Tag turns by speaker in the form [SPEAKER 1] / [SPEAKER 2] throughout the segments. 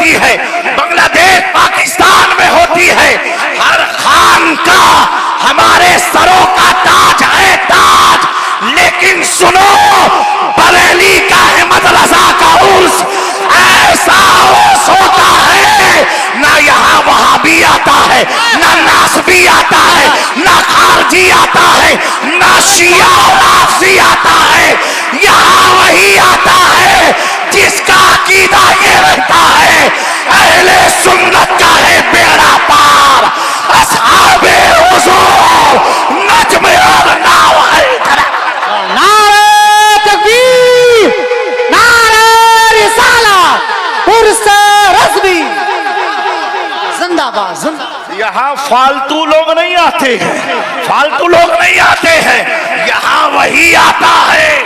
[SPEAKER 1] ہوتی ہے، بنگلہ دیش پاکستان میں ہوتی ہے، ہر خان کا ہمارے سروں کا تاج ہے تاج، لیکن سنو بریلی کا احمد رضا کا عرس ایسا عرس ہوتا ہے، نہ یہاں وہابی آتا ہے، نہ ناسبی آتا ہے، نہ خارجی آتا ہے، نہ شیعہ اور رافضی آتا ہے، یہاں وہی آتا ہے جس کا عقیدہ یہ رہتا ہے اہل سنت کا ہے بیڑا پار، اصحاب حضور نجم اور ناو حیدر۔
[SPEAKER 2] نعرہ تکبیر، نعرہ رسالت، عرس رضوی، زندہ باد زندہ باد۔
[SPEAKER 1] یہاں فالتو لوگ نہیں آتے ہیں، فالتو لوگ نہیں آتے ہیں، یہاں وہی آتا ہے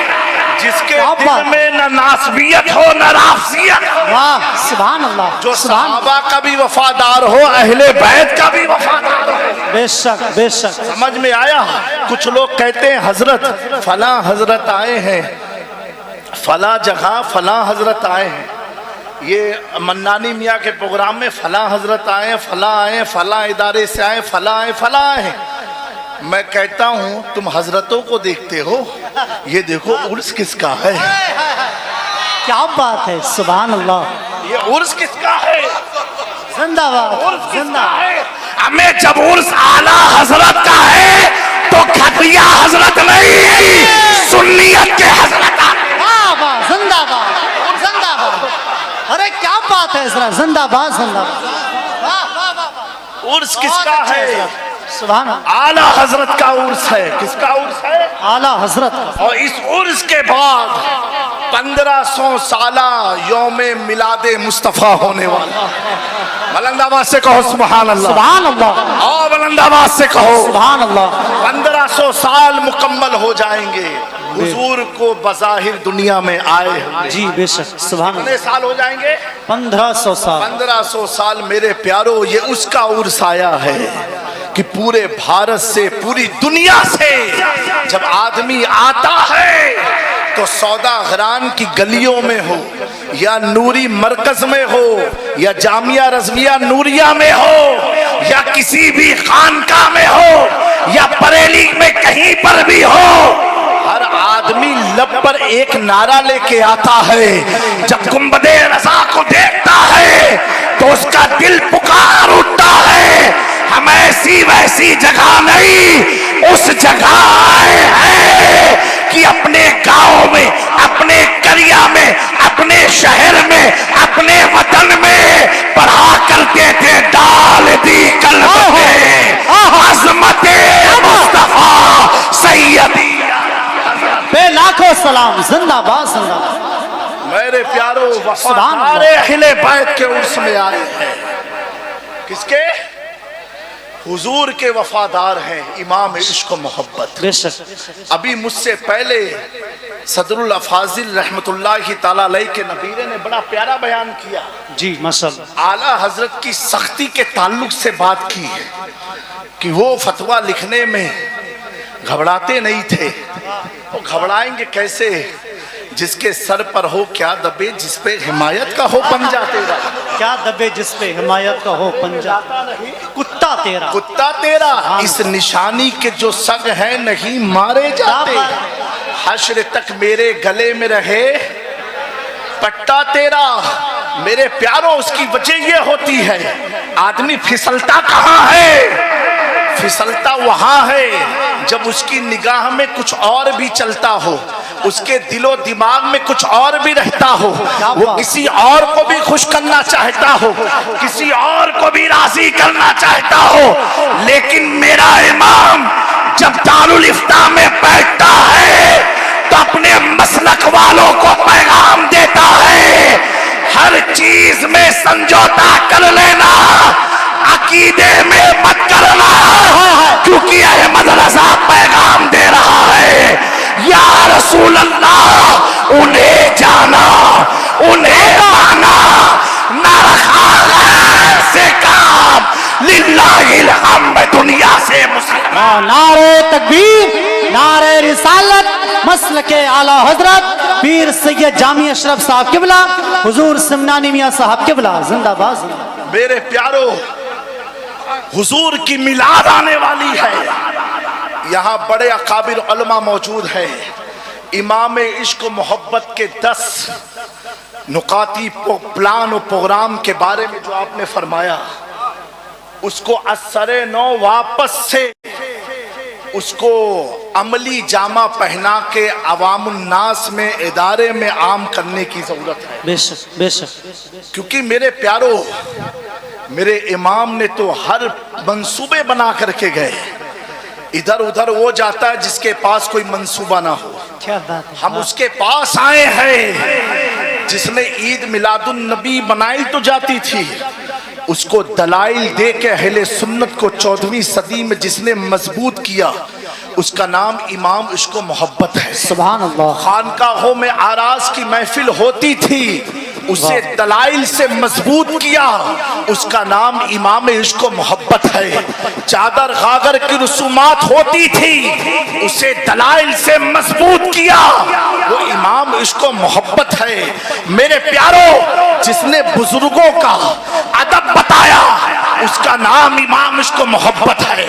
[SPEAKER 1] جس کے دل میں نہ ناسبیت ہو نہ رافضیت ہو،
[SPEAKER 2] واہ سبحان اللہ،
[SPEAKER 1] جو
[SPEAKER 2] سبحان اللہ،
[SPEAKER 1] صحابہ کا بھی وفادار ہو، اہل بیت کا بھی وفادار ہو۔
[SPEAKER 2] بے شک بے شک۔
[SPEAKER 1] سمجھ میں آیا؟ کچھ لوگ کہتے ہیں حضرت فلاں حضرت آئے ہیں، فلاں جگہ فلاں حضرت آئے ہیں، یہ منانی میاں کے پروگرام میں فلاں حضرت آئے ہیں، فلاں آئے ہیں، فلاں ادارے سے آئے ہیں، فلاں آئے فلاں آئے ہیں۔ میں کہتا ہوں تم حضرتوں کو دیکھتے ہو، یہ دیکھو عرس کس کا ہے،
[SPEAKER 2] کیا بات ہے، سبحان اللہ،
[SPEAKER 1] یہ عرس کس کا ہے،
[SPEAKER 2] زندہ باد
[SPEAKER 1] عرس کس
[SPEAKER 2] زندہ
[SPEAKER 1] کا
[SPEAKER 2] باد۔
[SPEAKER 1] ہے۔ ہمیں جب عرس اعلیٰ حضرت کا ہے تو کھٹیا حضرت نہیں، سنیت کے حضرت آتے۔
[SPEAKER 2] واہ واہ، زندہ باد زندہ باد، ارے کیا بات ہے ذرا، زندہ باد زندہ باد، واہ واہ واہ،
[SPEAKER 1] عرس کس کا ہے؟
[SPEAKER 2] سبحان اللہ،
[SPEAKER 1] اعلیٰ حضرت کا عرس ہے۔ کس کا عرس ہے؟
[SPEAKER 2] اعلیٰ حضرت کا۔
[SPEAKER 1] اور اس عرس کے بعد 1500 سالہ یوم میلاد مصطفیٰ ہونے والا، بلند آواز سے کہو سبحان اللہ،
[SPEAKER 2] سبحان اللہ،
[SPEAKER 1] اور بلند آواز سے کہو
[SPEAKER 2] سبحان اللہ،
[SPEAKER 1] 1500 سال مکمل ہو جائیں گے حضور کو بظاہر دنیا میں آئے ہوئے۔
[SPEAKER 2] جی بے شک، سبحان
[SPEAKER 1] کتنے
[SPEAKER 2] اللہ،
[SPEAKER 1] سال ہو جائیں گے؟
[SPEAKER 2] 1500 سال،
[SPEAKER 1] 1500 سال میرے پیارو، یہ اس کا عرس آیا ہے کہ پورے بھارت سے، پوری دنیا سے جب آدمی آتا ہے تو سودا غران کی گلیوں میں ہو یا نوری مرکز میں ہو یا جامعہ رضویہ نوریہ میں ہو یا کسی بھی خانقاہ میں ہو یا بریلی میں کہیں پر بھی ہو، ہر آدمی لب پر ایک نعرہ لے کے آتا ہے، جب گنبد رضا کو دیکھتا ہے تو اس کا دل پکار اٹھتا ہے، ہم ایسی ویسی جگہ نہیں، اس جگہ آئے ہیں کہ اپنے گاؤں میں، اپنے قریہ میں، اپنے شہر میں، اپنے وطن میں پڑھا کرتے تھے ڈال دی قلب میں عظمت مصطفیٰ سیدی۔
[SPEAKER 2] بے لاکھوں سلام، زندہ باد زندہ باد۔
[SPEAKER 1] میرے پیارو،
[SPEAKER 2] سبحان اللہ،
[SPEAKER 1] وفادار اہل بیت کے عرس میں آئے ہیں، کس کے؟ حضور کے وفادار ہیں، امام عشق و محبت۔
[SPEAKER 2] بے شک،
[SPEAKER 1] ابھی مجھ سے پہلے صدر الافاضل رحمت اللہ تعالیٰ علیہ کے نبیرے نے بڑا پیارا بیان کیا،
[SPEAKER 2] جی ماشاءاللہ،
[SPEAKER 1] اعلیٰ حضرت کی سختی کے تعلق سے بات کی ہے کہ وہ فتویٰ لکھنے میں گھبراتے نہیں تھے۔ وہ گھبرائیں گے کیسے؟ جس کے سر پر ہو کیا دبے، جس پہ حمایت کا ہو پنجہ تیرا،
[SPEAKER 2] کیا دبے جس پہ حمایت کا ہو پنجہ، کتا تیرا،
[SPEAKER 1] کتا تیرا، اس نشانی کے جو سگ ہیں نہیں مارے جاتے، حشر تک میرے گلے میں رہے پٹا تیرا۔ میرے پیاروں، اس کی وجہ یہ ہوتی ہے، آدمی پھسلتا کہاں ہے؟ پھسلتا وہاں ہے جب اس کی نگاہ میں کچھ اور بھی چلتا ہو، اس کے دل و دماغ میں کچھ اور بھی رہتا ہو، وہ کسی اور کو بھی خوش کرنا چاہتا ہو، کسی اور کو بھی راضی کرنا چاہتا ہو، لیکن میرا امام جب دارالفتاء میں بیٹھتا ہے تو اپنے مسلک والوں کو پیغام دیتا ہے، ہر چیز میں سمجھوتا کر لینا، عقیدے میں مت کرنا، کیونکہ احمد رضا پیغام دے رہا ہے، یا رسول اللہ انہیں جانا، انہیں مانا، نہ رکھا غیر سے کام، للہ الحمد دنیا سے مسلمان۔
[SPEAKER 2] نعرہ تکبیر، نعرہ رسالت، مسلک اعلی حضرت پیر سید جامی اشرف صاحب قبلہ حضور سمنانی میاں صاحب قبلہ زندہ باد زندہ باد۔
[SPEAKER 1] میرے پیارو حضور کی میلاد آنے والی ہے، یہاں بڑے اکابر علماء موجود ہیں۔ امام عشق و محبت کے 10 نکاتی پلان و پروگرام کے بارے میں جو آپ نے فرمایا، اس کو اثر نو واپس سے اس کو عملی جامہ پہنا کے عوام الناس میں ادارے میں عام کرنے کی ضرورت ہے۔
[SPEAKER 2] بے شک بے شک،
[SPEAKER 1] کیونکہ میرے پیارو میرے امام نے تو ہر منصوبے بنا کر کے گئے، ادھر ادھر وہ جاتا ہے جس کے پاس کوئی منصوبہ نہ ہو،
[SPEAKER 2] کیا بات ہے۔
[SPEAKER 1] ہم اس کے پاس آئے ہیں جس نے عید میلاد النبی بنائی تو جاتی تھی، اس کو دلائل دے کے اہل سنت کو 14ویں صدی میں جس نے مضبوط کیا، اس کا نام امام عشق و محبت ہے۔
[SPEAKER 2] سبحان اللہ۔
[SPEAKER 1] خانقاہوں میں آراز کی محفل ہوتی تھی، اسے دلائل سے مضبوط کیا، اس کا نام امام عشق و محبت ہے۔ چادر غاگر کی رسومات ہوتی تھی، اسے دلائل سے مضبوط کیا، وہ امام عشق و محبت ہے۔ میرے پیارو جس نے بزرگوں کا ادب بتایا، اس کا نام امام عشق و محبت ہے۔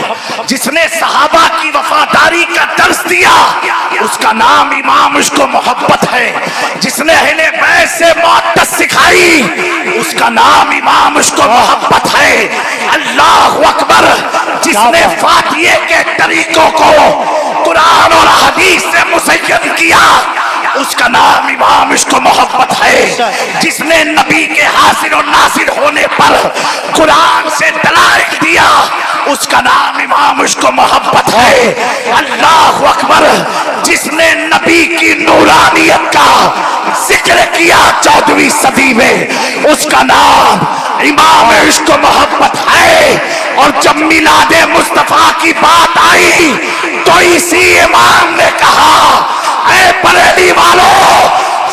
[SPEAKER 1] جس نے صحابہ کی وفاداری کا درس دیا، اس کا نام امام عشق و محبت ہے۔ جس نے اہل بیت سے محبت سکھائی، اس کا نام امام عشق و محبت ہے۔ اللہ اکبر۔ جس نے فاتحے کے طریقوں کو قرآن اور حدیث سے مزین کیا، اس کا نام امام عشق و محبت ہے۔ جس نے نبی کے حاصل و ناصر ہونے پر قرآن سے دلائل دیا، اس کا نام امام عشق و محبت ہے۔ اللہ اکبر۔ جس نے نبی کی نورانیت کا ذکر کیا 14ویں صدی میں، اس کا نام امام عشق و محبت ہے۔ اور جب میلاد مصطفیٰ کی بات آئی تو اسی امام نے کہا، اے بریلی والو،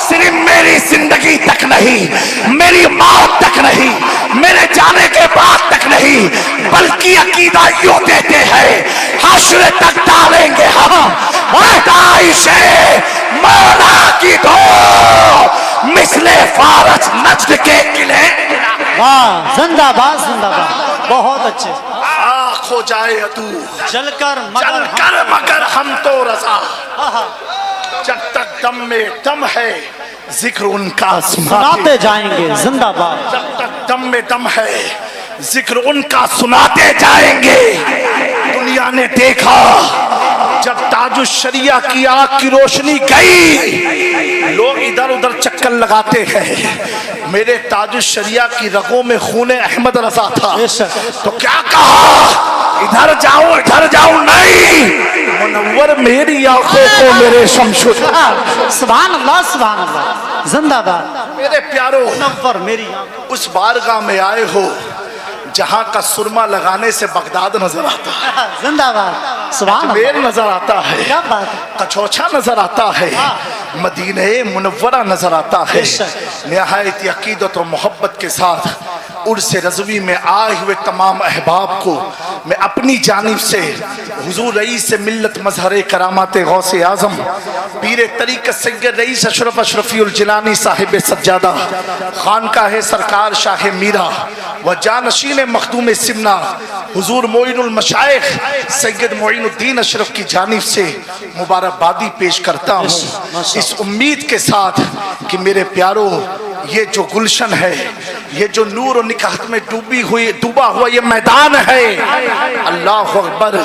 [SPEAKER 1] صرف میری زندگی تک نہیں، میری موت تک نہیں، میرے جانے کے بعد تک نہیں، بلکہ عقیدہ یوں دیتے ہیں، حشر تک ڈالیں گے ہم پیدائش مولا کی دو، مثل فارس نجد کے قلعے۔
[SPEAKER 2] واہ، زندہ باد زندہ باد، بہت اچھے۔
[SPEAKER 1] آنکھ ہو جائے تو
[SPEAKER 2] چل کر
[SPEAKER 1] چل کر مگر ہم تو رضا، جب تک دم میں دم ہے ذکر ان کا
[SPEAKER 2] سناتے جائیں گے، زندہ باد۔
[SPEAKER 1] جب تک دم میں دم ہے ذکر ان کا سناتے جائیں گے۔ دنیا نے دیکھا جب تاج الشریعہ کی آنکھ کی روشنی گئی، لوگ ادھر ادھر چکر لگاتے ہیں۔ میرے تاج الشریعہ کی رگوں میں خون احمد رضا تھا، تو کیا کہا، ادھر جاؤ نہیں، منور میری آنکھوں کو میرے شمشد۔
[SPEAKER 2] سبحان اللہ سبحان اللہ، زندہ باد۔
[SPEAKER 1] میرے پیارو
[SPEAKER 2] منور میری آنکھ۔
[SPEAKER 1] اس بارگاہ میں آئے ہو جہاں کا سرما لگانے سے بغداد نظر آتا ہے،
[SPEAKER 2] زندہ باد، سبحان
[SPEAKER 1] میر
[SPEAKER 2] اللہ،
[SPEAKER 1] نظر آتا ہے،
[SPEAKER 2] کیا بات ہے۔
[SPEAKER 1] کچوچا نظر آتا ہے، مدینہ منورہ نظر آتا ہے۔ نہایت عقیدت و محبت کے ساتھ عرس رضوی میں آئے ہوئے تمام احباب کو میں اپنی جانب سے حضور رئیس ملت مظہر کرامات غوث اعظم پیر طریقت سید رئیس اشرف اشرفی الجلانی صاحب سجادہ خانقاہ سرکار شاہ میرا و جانشین مخدوم سمنا حضور معین المشائخ سید معین الدین اشرف کی جانب سے مبارکبادی پیش کرتا ہوں، اس امید کے ساتھ کہ میرے پیارو یہ جو گلشن ہے، یہ جو نور و نکاحت میں ڈوبا ہوا یہ میدان ہے، اللہ اکبر،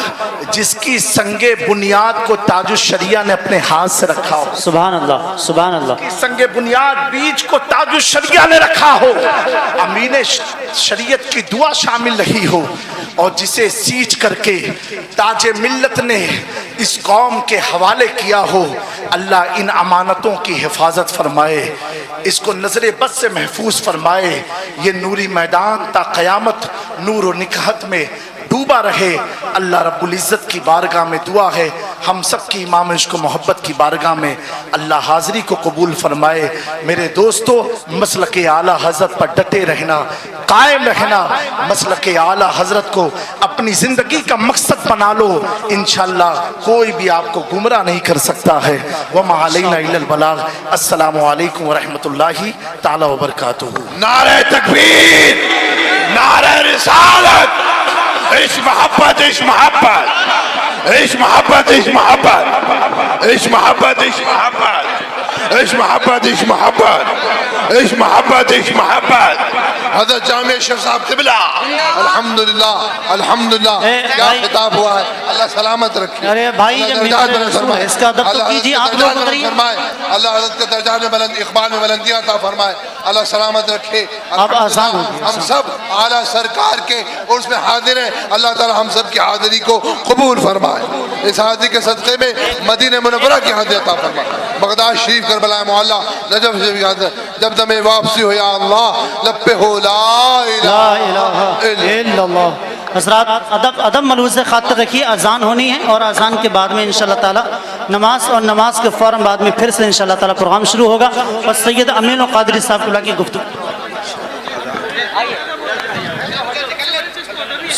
[SPEAKER 1] جس کی سنگ بنیاد کو تاج الشریعہ نے اپنے ہاتھ سے رکھا ہو،
[SPEAKER 2] سبحان اللہ سبحان اللہ،
[SPEAKER 1] سنگ بنیاد بیج کو تاج الشریعہ نے رکھا ہو، امین شریعت کی دعا شامل رہی ہو، اور جسے سیچ کر کے تاج ملت نے اس قوم کے حوالے کیا ہو، اللہ ان امانتوں کی حفاظت فرمائے، اس کو نظر بد سے محفوظ فرمائے، یہ نوری میدان تا قیامت نور و نکاحت میں ڈوبا رہے۔ اللہ رب العزت کی بارگاہ میں دعا ہے، ہم سب کی امام عشق و محبت کی بارگاہ میں اللہ حاضری کو قبول فرمائے۔ میرے دوستو، مسلک اعلیٰ حضرت پر ڈٹے رہنا، قائم رہنا، مسلک اعلیٰ حضرت کو اپنی زندگی کا مقصد بنا لو، انشاءاللہ کوئی بھی آپ کو گمراہ نہیں کر سکتا ہے۔ وَمَا عَلَيْنَا إِلَّا الْبَلَاغُ۔ السلام علیکم ورحمۃ اللہ تعالی وبرکاتہ۔
[SPEAKER 3] نعرہ تکبیر، نعرہ رسالت، عشق محبت، عشق محبت، عشق محبت، عشق محبت، عشق محبت، عشق محبت، عشق محبت، عشق محبت، عشق محبت، عشق محبت۔ حضرت جامع شیخ صاحب قبلہ، الحمدللہ الحمدللہ۔ کیا خطاب ہوا ہے، اللہ سلامت رکھے۔
[SPEAKER 2] ارے بھائی
[SPEAKER 3] اللہ
[SPEAKER 2] جب
[SPEAKER 3] درجات
[SPEAKER 2] ممبر
[SPEAKER 3] بلند
[SPEAKER 2] رسول
[SPEAKER 3] فرمائے،
[SPEAKER 2] ہے، اس کا ادب تو
[SPEAKER 3] اللہ
[SPEAKER 2] کیجیے،
[SPEAKER 3] حضرت
[SPEAKER 2] آپ
[SPEAKER 3] کے
[SPEAKER 2] لوگ
[SPEAKER 3] درجات بلند
[SPEAKER 2] اتریے۔
[SPEAKER 3] فرمائے، اللہ حضرت کے درجات میں بلند، اقبال میں بلندیاں عطا فرمائے، اللہ سلامت رکھے۔
[SPEAKER 2] اب آسان ہو گیا،
[SPEAKER 3] ہم سب اعلیٰ سرکار کے عرس میں حاضر ہیں، اللہ تعالی ہم سب کی حاضری کو قبول فرمائے۔ اس حاضری کے صدقے میں مدینہ منورہ کی حاضری عطا فرمائے، بغداد شریف، کربلا معلیٰ، نجف شریف کی حاضر، جب دم واپسی ہو یا اللہ لب پہ ہو لا
[SPEAKER 2] لا الہ الا اللہ۔ حضرات ادب ملحوظ خاطر رکھیے، اذان ہونی ہے اور اذان کے بعد میں انشاءاللہ تعالی نماز، اور نماز کے فوراً بعد میں پھر سے انشاءاللہ تعالی پروگرام شروع ہوگا، اور سید امین القادری صاحب کی گفتگو۔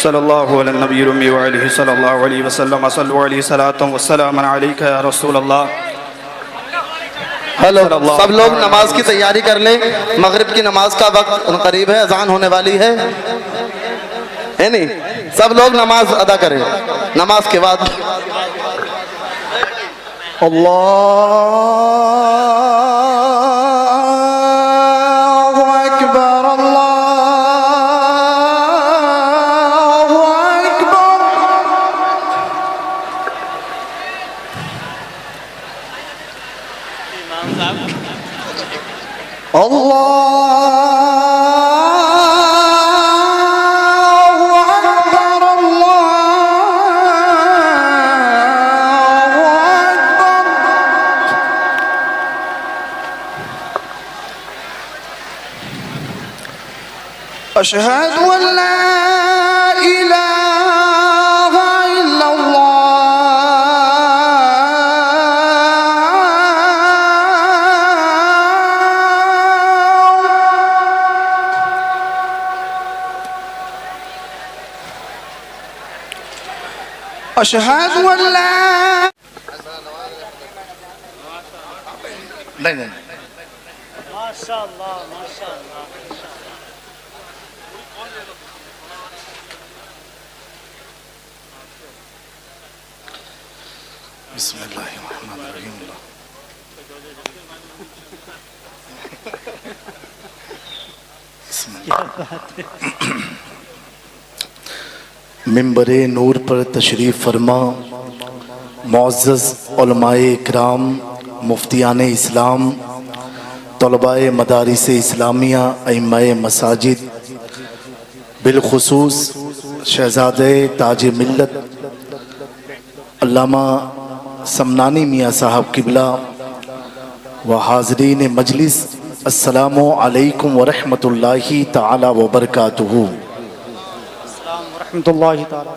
[SPEAKER 4] صلی اللہ علیہ النبی الأمی وعلیہ صلی اللہ علیہ وسلم، صلو علیہ صلاۃ وسلام علیکہ یا رسول اللہ۔
[SPEAKER 5] ہلو، سب لوگ نماز کی تیاری کر لیں، مغرب کی نماز کا وقت قریب ہے، اذان ہونے والی ہے نہیں؟ سب لوگ نماز ادا کریں، نماز کے بعد اللہ اکبر، اللہ اکبر۔ أشهد أن لا إله إلا الله، أشهد أن لا
[SPEAKER 1] نہیں
[SPEAKER 2] ماشاءاللہ ماشاءاللہ۔
[SPEAKER 1] بسم اللہ الرحمن الرحیم۔ منبر نور پر تشریف فرما معزز علماء اکرام، مفتیان اسلام، طلباء مدارس اسلامیہ، ائمہ مساجد، بالخصوص شہزادے تاج ملت علامہ سمنانی میاں صاحب قبلہ و حاضرین مجلس، السلام علیکم ورحمۃ اللہ تعالی وبرکاتہ۔
[SPEAKER 2] رحمۃ اللہ تعالی۔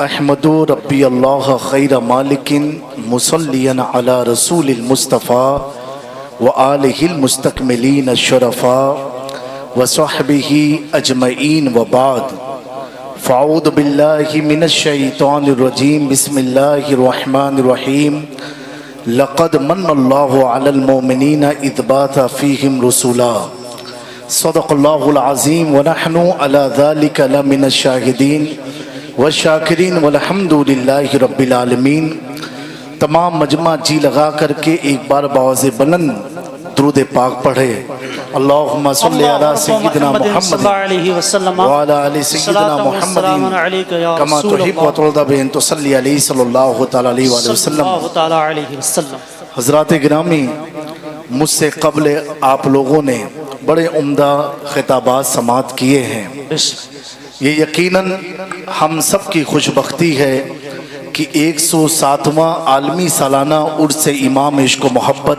[SPEAKER 1] احمد ربی اللہ خیر مالک مصلیا علی رسول المصطفیٰ وآلہ المستکملین الشرفاء وصحبہ اجمعین وبعد، فاعوذ باللہ من الشیطان الرجیم، بسم اللہ الرحمن الرحیم۔ لقد من اللہ علی المؤمنین اذ بعث فیہم رسولا، صدق اللہ العظیم، ونحن علی ذلک لمن الشاہدین والشاکرین والحمد للہ رب العالمین۔ تمام مجمع جی لگا کر کے ایک بار بآواز بلند درود پاک پڑھے۔ اللہم صلی علی سیدنا محمد وعلی آل سیدنا محمد کما تحب و ترضى بأن تصلی علیہ صلی اللہ تعالی علیہ وآلہ وسلم۔ حضرات گرامی، مجھ سے قبل آپ لوگوں نے بڑے عمدہ خطابات سماعت کیے ہیں۔ یہ یقیناً ہم سب کی خوش بختی ہے کہ 107واں عالمی سالانہ عرس امام عشق و محبت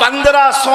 [SPEAKER 1] 1500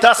[SPEAKER 1] 10